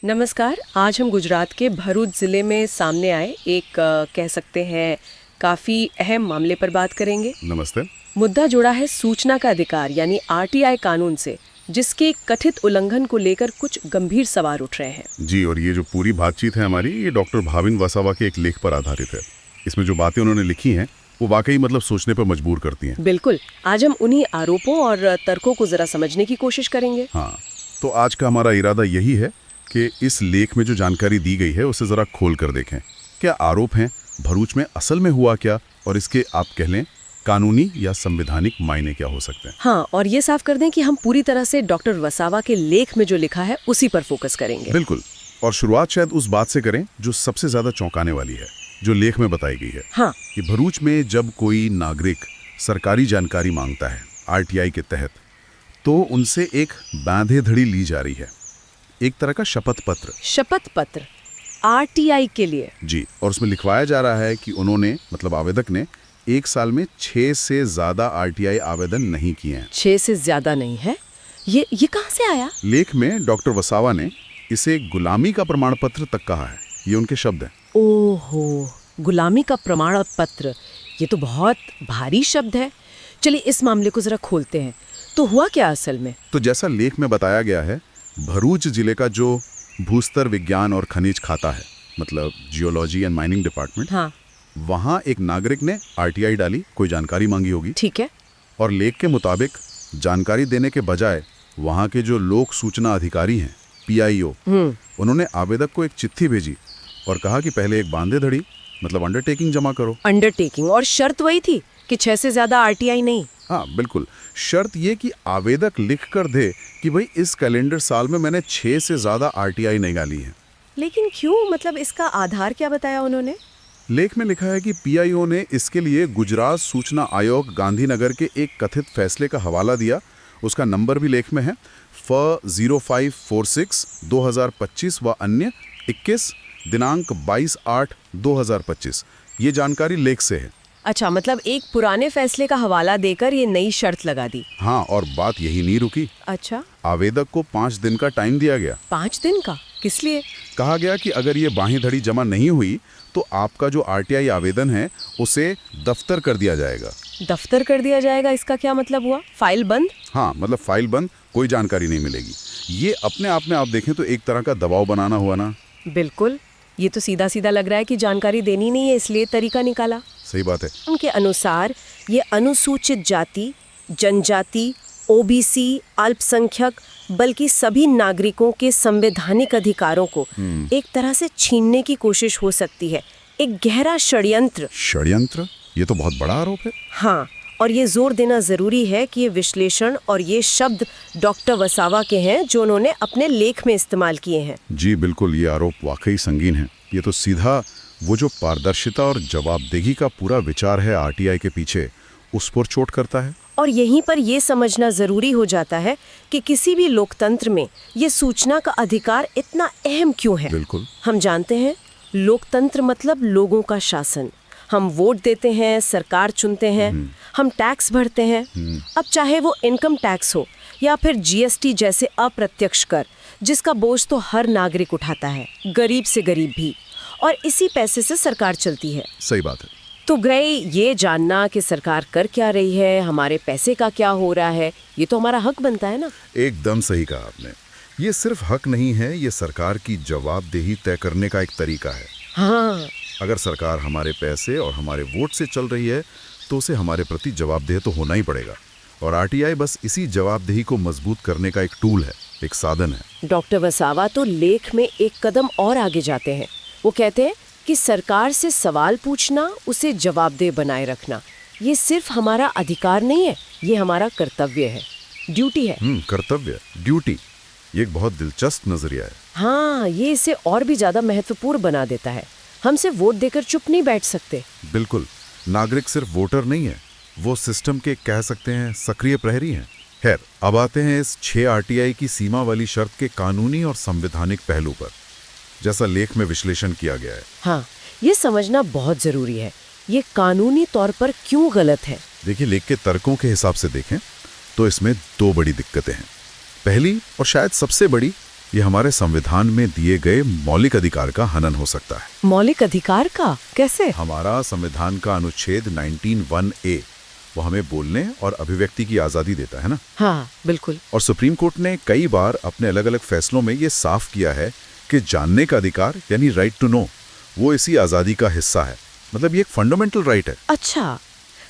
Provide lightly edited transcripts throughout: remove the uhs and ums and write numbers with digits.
नमस्कार। आज हम गुजरात के भरूच ज़िले में सामने आए एक कह सकते हैं काफ़ी अहम मामले पर बात करेंगे। नमस्ते। मुद्दा जुड़ा है सूचना का अधिकार यानी आरटीआई कानून से, जिसके कथित उल्लंघन को लेकर कुछ गंभीर सवाल उठ रहे हैं। जी, और ये जो पूरी बातचीत है हमारी, ये डॉक्टर भाविन वसावा के एक लेख पर आधारित है। इसमें जो बातें उन्होंने लिखी हैं वो वाकई सोचने पर मजबूर करती हैं। बिल्कुल, आज हम उन्हीं आरोपों और तर्कों को ज़रा समझने की कोशिश करेंगे। हाँ, तो आज का हमारा इरादा यही है कि इस लेख में जो जानकारी दी गई है उसे ज़रा खोल कर देखें। क्या आरोप हैं, भरूच में असल में हुआ क्या, और इसके आप कह लें कानूनी या संवैधानिक मायने क्या हो सकते हैं। हाँ, और ये साफ कर दें कि हम पूरी तरह से डॉक्टर वसावा के लेख में जो लिखा है उसी पर फोकस करेंगे। बिल्कुल, और शुरुआत शायद उस बात से करें जो सबसे ज़्यादा चौंकाने वाली है, जो लेख में बताई गई है। हाँ, कि भरूच में जब कोई नागरिक सरकारी जानकारी मांगता है आरटीआई के तहत, तो उनसे एक बांधे धड़ी ली जा रही है, एक तरह का शपथ पत्र आरटीआई के लिए। जी, और उसमें लिखवाया जा रहा है कि उन्होंने आवेदक ने एक साल में 6 से ज़्यादा आरटीआई आवेदन नहीं किए हैं। 6 से ज्यादा नहीं है? ये कहाँ से आया? लेख में डॉक्टर वसावा ने इसे गुलामी का प्रमाण पत्र तक कहा है, ये उनके शब्द हैं। ओहो, गुलामी का प्रमाण पत्र, ये तो बहुत भारी शब्द है। चलिए इस मामले को जरा खोलते हैं। तो हुआ क्या असल में? तो जैसा लेख में बताया गया है, भरूच जिले का जो भूस्तर विज्ञान और खनिज खाता है, जियोलॉजी एंड माइनिंग डिपार्टमेंट, हाँ, वहाँ एक नागरिक ने आरटीआई डाली, कोई जानकारी मांगी होगी। ठीक है। और लेख के मुताबिक जानकारी देने के बजाय वहाँ के जो लोक सूचना अधिकारी हैं, पीआईओ, उन्होंने आवेदक को एक चिट्ठी भेजी और कहा कि पहले एक बांधे धड़ी अंडरटेकिंग जमा करो। अंडरटेकिंग, और शर्त वही थी कि 6 से ज्यादा आरटीआई नहीं। हाँ बिल्कुल, शर्त ये कि आवेदक लिख कर दे कि भाई इस कैलेंडर साल में मैंने 6 से ज्यादा आरटीआई नहीं डाली है। लेकिन क्यों? इसका आधार क्या बताया उन्होंने? लेख में लिखा है कि पीआईओ ने इसके लिए गुजरात सूचना आयोग गांधीनगर के एक कथित फैसले का हवाला दिया। उसका नंबर भी लेख में है, F0546/2025 व अन्य 21 दिनांक 22/8/2025। ये जानकारी लेख से है। अच्छा, एक पुराने फैसले का हवाला देकर ये नई शर्त लगा दी। हाँ, और बात यही नहीं रुकी। अच्छा, आवेदक को 5 दिन का टाइम दिया गया। 5 दिन का? किस लिए? कहा गया कि अगर ये बाहीं धड़ी जमा नहीं हुई तो आपका जो आरटीआई आवेदन है उसे दफ्तर कर दिया जाएगा। दफ्तर कर दिया जाएगा, इसका क्या मतलब हुआ? फाइल बंद? हाँ, फाइल बंद, कोई जानकारी नहीं मिलेगी। ये अपने आप में आप देखें तो एक तरह का दबाव बनाना हुआ ना। बिल्कुल, ये तो सीधा सीधा लग रहा है कि जानकारी देनी नहीं है, इसलिए तरीका निकाला। सही बात है। उनके अनुसार ये अनुसूचित जाति, जनजाति, ओबीसी, अल्पसंख्यक, बल्कि सभी नागरिकों के संवैधानिक अधिकारों को एक तरह से छीनने की कोशिश हो सकती है। एक गहरा षड्यंत्र। षड्यंत्र? ये तो बहुत बड़ा आरोप है। हाँ, और ये जोर देना जरूरी है कि ये विश्लेषण और ये शब्द डॉक्टर वसावा के हैं, जो उन्होंने अपने लेख में इस्तेमाल किए हैं। जी बिल्कुल, ये आरोप वाकई संगीन है। ये तो सीधा वो जो पारदर्शिता और जवाबदेही का पूरा विचार है आरटीआई के पीछे, उस पर चोट करता है। और यहीं पर यह समझना जरूरी हो जाता है कि किसी भी लोकतंत्र में ये सूचना का अधिकार इतना अहम क्यों है। बिल्कुल, हम जानते हैं लोकतंत्र मतलब लोगों का शासन। हम वोट देते हैं, सरकार चुनते हैं, हम टैक्स भरते हैं। अब चाहे वो इनकम टैक्स हो या फिर जीएसटी जैसे अप्रत्यक्ष कर, जिसका बोझ तो हर नागरिक उठाता है, गरीब से गरीब भी, और इसी पैसे से सरकार चलती है। सही बात है। तो गए ये जानना कि सरकार कर क्या रही है, हमारे पैसे का क्या हो रहा है, ये तो हमारा हक बनता है ना। एकदम सही कहा आपने। ये सिर्फ हक नहीं है, ये सरकार की जवाबदेही तय करने का एक तरीका है। हाँ, अगर सरकार हमारे पैसे और हमारे वोट से चल रही है तो उसे हमारे प्रति जवाबदेह तो होना ही पड़ेगा। और आरटीआई बस इसी जवाबदेही को मजबूत करने का एक टूल है, एक साधन है। डॉक्टर वसावा तो लेख में एक कदम और आगे जाते हैं। वो कहते हैं कि सरकार से सवाल पूछना, उसे जवाबदेह बनाए रखना, ये सिर्फ हमारा अधिकार नहीं है, ये हमारा कर्तव्य है, ड्यूटी है। कर्तव्य, ड्यूटी, ये एक बहुत दिलचस्प नजरिया है। हाँ, ये इसे और भी ज्यादा महत्वपूर्ण बना देता है। हम सिर्फ वोट देकर चुप नहीं बैठ सकते। बिल्कुल, नागरिक सिर्फ वोटर नहीं है, वो सिस्टम के कह सकते हैं सक्रिय प्रहरी हैं। खैर, अब आते हैं इस 6 आरटीआई की सीमा वाली शर्त के कानूनी और संवैधानिक पहलू पर, जैसा लेख में विश्लेषण किया गया है। हाँ, ये समझना बहुत जरूरी है, ये कानूनी तौर पर क्यों गलत है। देखिए, लेख के तर्कों के हिसाब से देखें तो इसमें 2 बड़ी दिक्कतें हैं। पहली और शायद सबसे बड़ी, ये हमारे संविधान में दिए गए मौलिक अधिकार का हनन हो सकता है। मौलिक अधिकार का कैसे? हमारा संविधान का अनुच्छेद 19(1)(a) वो हमें बोलने और अभिव्यक्ति की आज़ादी देता है ना। हाँ बिल्कुल। और सुप्रीम कोर्ट ने कई बार अपने अलग अलग फैसलों में ये साफ किया है कि जानने का अधिकार यानी राइट टू नो वो इसी आज़ादी का हिस्सा है। मतलब ये एक फंडामेंटल राइट है। अच्छा,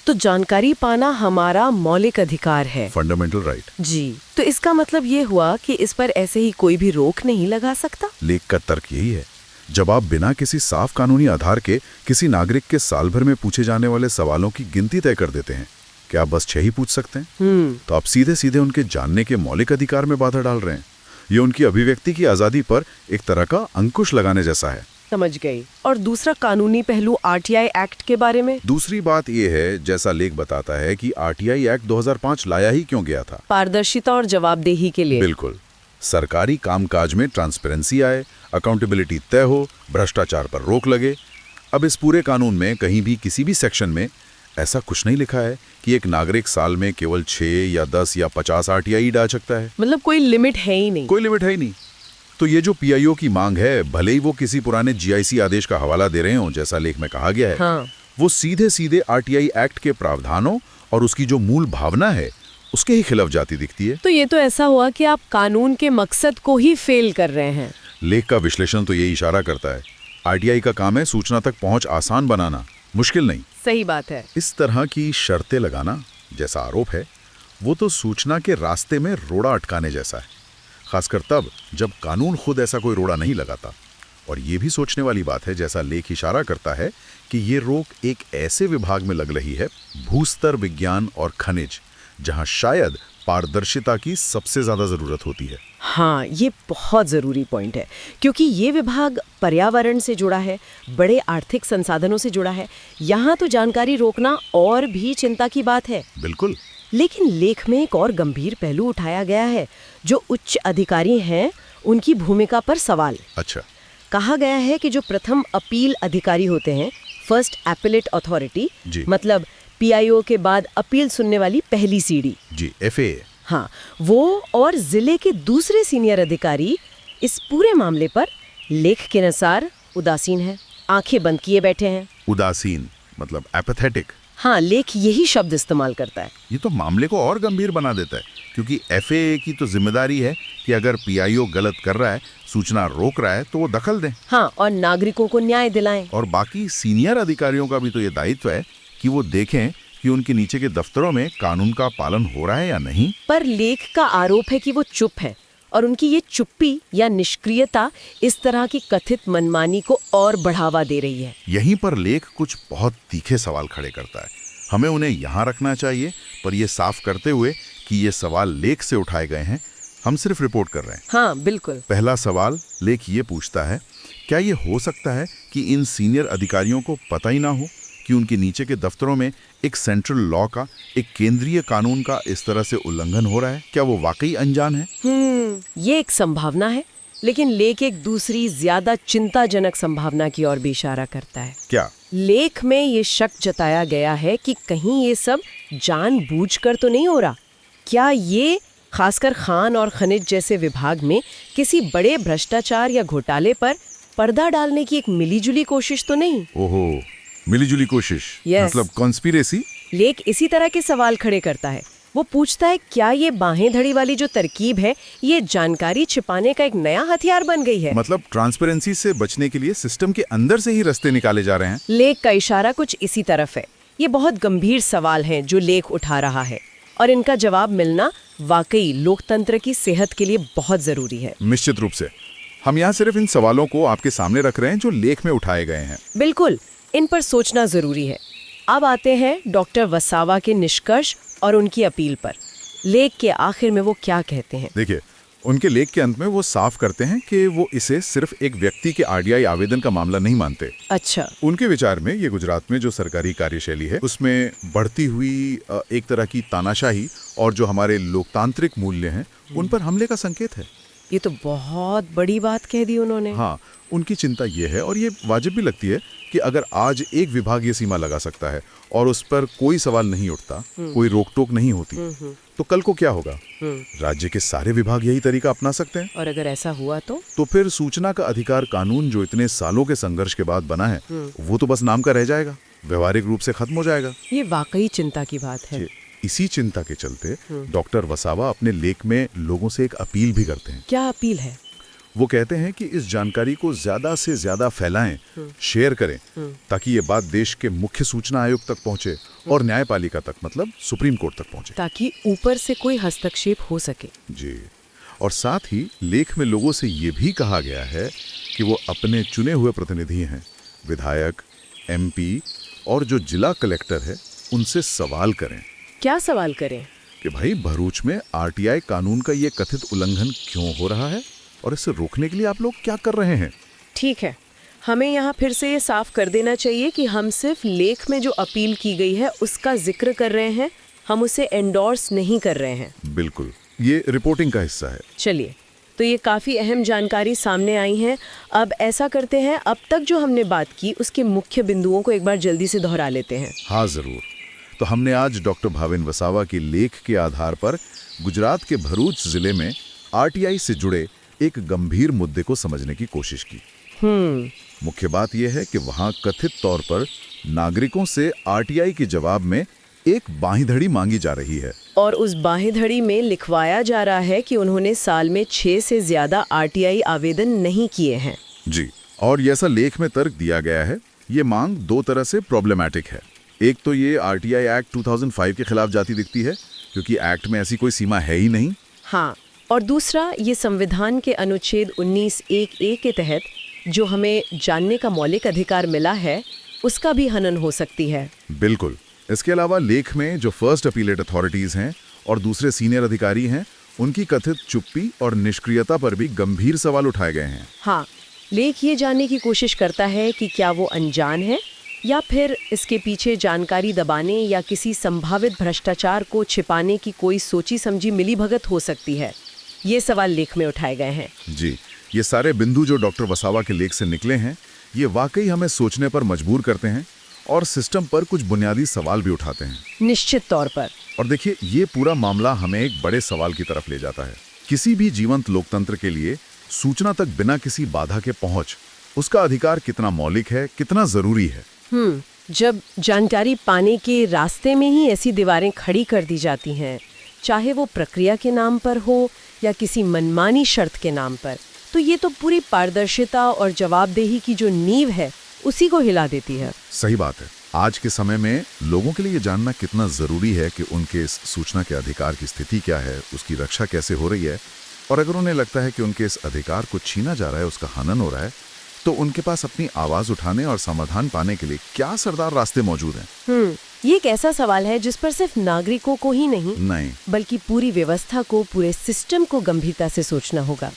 तो जानकारी पाना हमारा मौलिक अधिकार है। Fundamental right. जी, तो इसका मतलब ये हुआ कि इस पर ऐसे ही कोई भी रोक नहीं लगा सकता? लेख का तर्क यही है। जब आप बिना किसी साफ कानूनी आधार के किसी नागरिक के साल भर में पूछे जाने वाले सवालों की गिनती तय कर देते हैं, क्या आप बस 6 ही पूछ सकते हैं? तो आप सीधे सीधे उनके जानने के मौलिक अधिकार में बाधा डाल रहे हैं। ये उनकी अभिव्यक्ति की आज़ादी पर एक तरह का अंकुश लगाने जैसा है। समझ गई। और दूसरा कानूनी पहलू आरटीआई एक्ट के बारे में? दूसरी बात यह है, जैसा लेख बताता है, कि आरटीआई एक्ट 2005 लाया ही क्यों गया था? पारदर्शिता और जवाबदेही के लिए। बिल्कुल। सरकारी कामकाज में ट्रांसपेरेंसी आए, अकाउंटेबिलिटी तय हो, भ्रष्टाचार पर रोक लगे। अब इस पूरे कानून में कहीं भी किसी भी सेक्शन में ऐसा कुछ नहीं लिखा है कि एक नागरिक साल में केवल 6 या 10 या 50 आरटीआई डाल सकता है। मतलब कोई लिमिट है ही नहीं। कोई लिमिट है ही नहीं। तो ये जो पीआईओ की मांग है, भले ही वो किसी पुराने जीआईसी आदेश का हवाला दे रहे हो, जैसा लेख में कहा गया है, हाँ। वो सीधे सीधे आरटीआई एक्ट के प्रावधानों और उसकी जो मूल भावना है उसके ही खिलाफ जाती दिखती है। तो ये तो ऐसा हुआ कि आप कानून के मकसद को ही फेल कर रहे हैं। लेख का विश्लेषण तो यही इशारा करता है। आरटीआई का काम है सूचना तक पहुंच आसान बनाना, मुश्किल नहीं। सही बात है। इस तरह की शर्तें लगाना, जैसा आरोप है, वो तो सूचना के रास्ते में रोड़ा अटकाने जैसा है, खासकर तब जब कानून खुद ऐसा कोई रोड़ा नहीं लगाता। और ये भी सोचने वाली बात है, जैसा लेख इशारा करता है, कि ये रोक एक ऐसे विभाग में लग रही है, भूस्तर विज्ञान और खनिज, जहां शायद पारदर्शिता की सबसे ज्यादा जरूरत होती है। हाँ, ये बहुत ज़रूरी पॉइंट है, क्योंकि ये विभाग पर्यावरण से जुड़ा है, बड़े आर्थिक संसाधनों से जुड़ा है। यहाँ तो जानकारी रोकना और भी चिंता की बात है। बिल्कुल। लेकिन लेख में एक और गंभीर पहलू उठाया गया है, जो उच्च अधिकारी हैं उनकी भूमिका पर सवाल। अच्छा। कहा गया है कि जो प्रथम अपील अधिकारी होते हैं, फर्स्ट एपेलेट अथॉरिटी, मतलब पीआईओ के बाद अपील सुनने वाली पहली सीढ़ी, जी, एफए, हाँ, वो और जिले के दूसरे सीनियर अधिकारी इस पूरे मामले पर लेख के अनुसार उदासीन हैं, आंखें बंद किए बैठे हैं। उदासीन मतलब एपैथेटिक। हाँ, लेख यही शब्द इस्तेमाल करता है। ये तो मामले को और गंभीर बना देता है, क्योंकि एफए की तो जिम्मेदारी है कि अगर पीआईओ गलत कर रहा है, सूचना रोक रहा है, तो वो दखल दें। हाँ, और नागरिकों को न्याय दिलाएं। और बाकी सीनियर अधिकारियों का भी तो ये दायित्व है कि वो देखें कि उनके नीचे के दफ्तरों में कानून का पालन हो रहा है या नहीं। पर लेख का आरोप है कि वो चुप है, और उनकी ये चुप्पी या निष्क्रियता इस तरह की कथित मनमानी को और बढ़ावा दे रही है। यहीं पर लेख कुछ बहुत तीखे सवाल खड़े करता है। हमें उन्हें यहाँ रखना चाहिए, पर यह साफ करते हुए कि ये सवाल लेख से उठाए गए हैं, हम सिर्फ रिपोर्ट कर रहे हैं। हाँ बिल्कुल। पहला सवाल लेख ये पूछता है, क्या ये हो सकता है कि इन सीनियर अधिकारियों को पता ही ना हो कि उनके नीचे के दफ्तरों में एक सेंट्रल लॉ का, एक केंद्रीय कानून का इस तरह से उल्लंघन हो रहा है? क्या वो वाकई अनजान है? ये एक संभावना है, लेकिन लेख एक दूसरी ज्यादा चिंताजनक संभावना की ओर भी इशारा करता है। क्या? लेख में ये शक जताया गया है कि कहीं ये सब जानबूझकर तो नहीं हो रहा। क्या ये खासकर खान और खनिज जैसे विभाग में किसी बड़े भ्रष्टाचार या घोटाले पर पर्दा डालने की एक मिलीजुली कोशिश तो नहीं? ओहो, मिलीजुली कोशिश। Yes. मतलब कॉन्स्पिरेसी? लेख इसी तरह के सवाल खड़े करता है। वो पूछता है, क्या ये बाहें धड़ी वाली जो तरकीब है, ये जानकारी छिपाने का एक नया हथियार बन गई है? मतलब ट्रांसपेरेंसी से बचने के लिए सिस्टम के अंदर से ही रास्ते निकाले जा रहे हैं। लेख का इशारा कुछ इसी तरफ है। ये बहुत गंभीर सवाल हैं जो लेख उठा रहा है, और इनका जवाब मिलना वाकई लोकतंत्र की सेहत के लिए बहुत जरूरी है। निश्चित रूप से। हम यहाँ सिर्फ इन सवालों को आपके सामने रख रहे हैं जो लेख में उठाए गए हैं। बिल्कुल, इन पर सोचना जरूरी है। अब आते हैं डॉक्टर वसावा के निष्कर्ष और उनकी अपील पर। लेख के आखिर में वो क्या कहते हैं? देखिए, उनके लेख के अंत में वो साफ करते हैं कि वो इसे सिर्फ एक व्यक्ति के आरटीआई आवेदन का मामला नहीं मानते। अच्छा। उनके विचार में ये गुजरात में जो सरकारी कार्यशैली है, उसमें बढ़ती हुई एक तरह की तानाशाही और जो हमारे लोकतांत्रिक मूल्य हैं, उन पर हमले का संकेत है। ये तो बहुत बड़ी बात कह दी उन्होंने। हाँ, उनकी चिंता ये है, और ये वाजिब भी लगती है, कि अगर आज एक विभाग ये सीमा लगा सकता है और उस पर कोई सवाल नहीं उठता, कोई रोक टोक नहीं होती, तो कल को क्या होगा? राज्य के सारे विभाग यही तरीका अपना सकते हैं। और अगर ऐसा हुआ तो फिर सूचना का अधिकार कानून जो इतने सालों के संघर्ष के बाद बना है वो तो बस नाम का रह जाएगा, व्यवहारिक रूप से खत्म हो जाएगा। ये वाकई चिंता की बात है। इसी चिंता के चलते डॉक्टर वसावा अपने लेख में लोगों से एक अपील भी करते हैं। क्या अपील है? वो कहते हैं कि इस जानकारी को ज्यादा से ज्यादा फैलाएं, शेयर करें, ताकि ये बात देश के मुख्य सूचना आयोग तक पहुंचे और न्यायपालिका तक, मतलब सुप्रीम कोर्ट तक पहुंचे, ताकि ऊपर से कोई हस्तक्षेप हो सके। जी। और साथ ही लेख में लोगों से ये भी कहा गया है कि वो अपने चुने हुए प्रतिनिधि हैं, विधायक, एमपी और जो जिला कलेक्टर है, उनसे सवाल करें। क्या सवाल करें? कि भाई भरूच में आरटीआई कानून का ये कथित उल्लंघन क्यों हो रहा है और इसे रोकने के लिए आप लोग क्या कर रहे हैं? ठीक है, हमें यहाँ फिर से ये साफ कर देना चाहिए कि हम सिर्फ लेख में जो अपील की गई है उसका जिक्र कर रहे हैं, हम उसे एंडोर्स नहीं कर रहे हैं। बिल्कुल, ये रिपोर्टिंग का हिस्सा है। चलिए, तो ये काफ़ी अहम जानकारी सामने आई है। अब ऐसा करते हैं, अब तक जो हमने बात की उसके मुख्य बिंदुओं को एक बार जल्दी से दोहरा लेते हैं। हाँ जरूर। तो हमने आज डॉक्टर भाविन वसावा के लेख के आधार पर गुजरात के भरूच जिले में आरटीआई से जुड़े एक गंभीर मुद्दे को समझने की कोशिश की। मुख्य बात यह है कि वहां कथित तौर पर नागरिकों से आरटीआई के जवाब में एक बांहीधड़ी मांगी जा रही है, और उस बांहीधड़ी में लिखवाया जा रहा है कि उन्होंने साल में 6 से ज्यादा आरटीआई आवेदन नहीं किए हैं। जी, और ये ऐसा लेख में तर्क दिया गया है। ये मांग दो तरह से प्रॉब्लमैटिक है। एक तो ये आरटीआई एक्ट 2005 के खिलाफ जाती दिखती है, क्योंकि एक्ट में ऐसी कोई सीमा है ही नहीं। हाँ, और दूसरा, ये संविधान के अनुच्छेद 19(1)(a) के तहत जो हमें जानने का मौलिक अधिकार मिला है उसका भी हनन हो सकती है। बिल्कुल। इसके अलावा लेख में जो फर्स्ट अपीलेट अथॉरिटीज हैं और दूसरे सीनियर अधिकारी हैं, उनकी कथित चुप्पी और निष्क्रियता पर भी गंभीर सवाल उठाए गए हैं। हाँ, लेख ये जानने की कोशिश करता है कि क्या वो अनजान है या फिर इसके पीछे जानकारी दबाने या किसी संभावित भ्रष्टाचार को छिपाने की कोई सोची समझी मिलीभगत हो सकती है। ये सवाल लेख में उठाए गए हैं। जी, ये सारे बिंदु जो डॉक्टर वसावा के लेख से निकले हैं, ये वाकई हमें सोचने पर मजबूर करते हैं और सिस्टम पर कुछ बुनियादी सवाल भी उठाते हैं। निश्चित तौर पर। और देखिए, ये पूरा मामला हमें एक बड़े सवाल की तरफ ले जाता है। किसी भी जीवंत लोकतंत्र के लिए सूचना तक बिना किसी बाधा के पहुंच, उसका अधिकार कितना मौलिक है, कितना जरूरी है। जब जानकारी पाने के रास्ते में ही ऐसी दीवारें खड़ी कर दी जाती हैं, चाहे वो प्रक्रिया के नाम पर हो या किसी मनमानी शर्त के नाम पर, तो ये तो पूरी पारदर्शिता और जवाबदेही की जो नींव है उसी को हिला देती है। सही बात है। आज के समय में लोगों के लिए ये जानना कितना जरूरी है कि उनके इस सूचना के अधिकार की स्थिति क्या है, उसकी रक्षा कैसे हो रही है, और अगर उन्हें लगता है कि उनके इस अधिकार को छीना जा रहा है, उसका हनन हो रहा है, तो उनके पास अपनी आवाज उठाने और समाधान पाने के लिए क्या असरदार रास्ते मौजूद हैं। ये एक ऐसा सवाल है जिस पर सिर्फ नागरिकों को ही नहीं नहीं, बल्कि पूरी व्यवस्था को, पूरे सिस्टम को गंभीरता से सोचना होगा।